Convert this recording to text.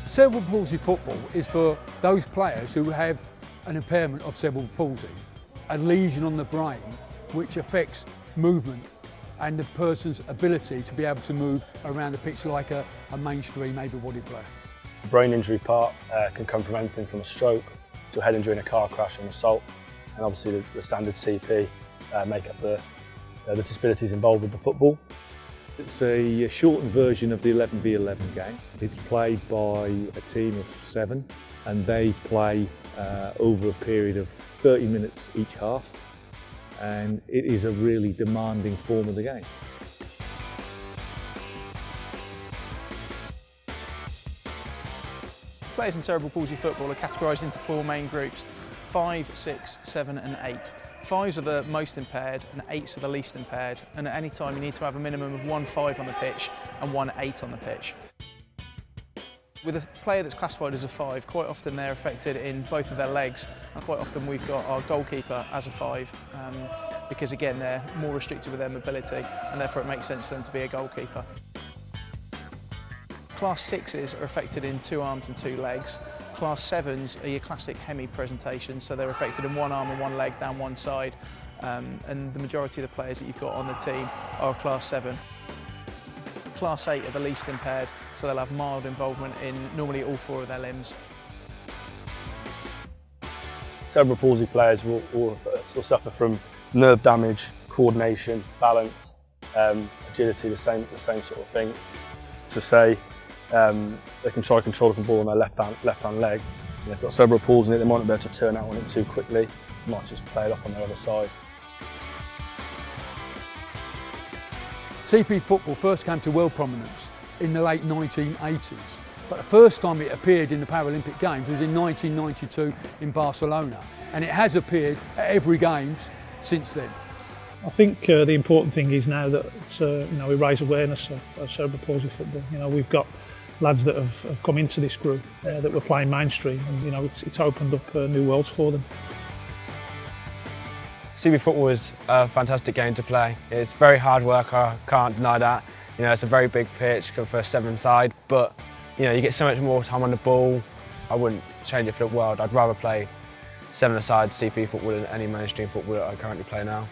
Cerebral palsy football is for those players who have an impairment of cerebral palsy, a lesion on the brain which affects movement and the person's ability to be able to move around the pitch like a mainstream able-bodied player. The brain injury part can come from anything from a stroke to a head injury in a car crash or an assault, and obviously the standard CP make up the disabilities involved with the football. It's a shortened version of the 11v11 game. It's played by a team of 7 and they play over a period of 30 minutes each half, and it is a really demanding form of the game. Players in cerebral palsy football are categorised into 4 main groups: 5, 6, 7 and 8. 5s are the most impaired and 8s are the least impaired, and at any time you need to have a minimum of 1 5 on the pitch and 1 8 on the pitch. With a player that's classified as a 5, quite often they're affected in both of their legs, and quite often we've got our goalkeeper as a 5 because again they're more restricted with their mobility and therefore it makes sense for them to be a goalkeeper. Class 6s are affected in 2 arms and 2 legs. Class 7s are your classic hemi presentations, so they're affected in 1 arm and 1 leg down one side, and the majority of the players that you've got on the team are Class 7. Class 8 are the least impaired, so they'll have mild involvement in normally all 4 of their limbs. Cerebral palsy players will suffer from nerve damage, coordination, balance, agility, the same sort of thing. To say they can try control the ball on their left hand leg. If they've got cerebral palsy in it, they might not be able to turn out on it too quickly. They might just play it up on their other side. CP football first came to world prominence in the late 1980s, but the first time it appeared in the Paralympic Games was in 1992 in Barcelona, and it has appeared at every Games since then. I think the important thing is now that we raise awareness of cerebral palsy football. We've got lads that have come into this group that were playing mainstream, and it's opened up new worlds for them. CP football is a fantastic game to play. It's very hard work, I can't deny that. It's a very big pitch for a 7-side, but you get so much more time on the ball. I wouldn't change it for the world. I'd rather play 7-a-side CP football than any mainstream football that I currently play now.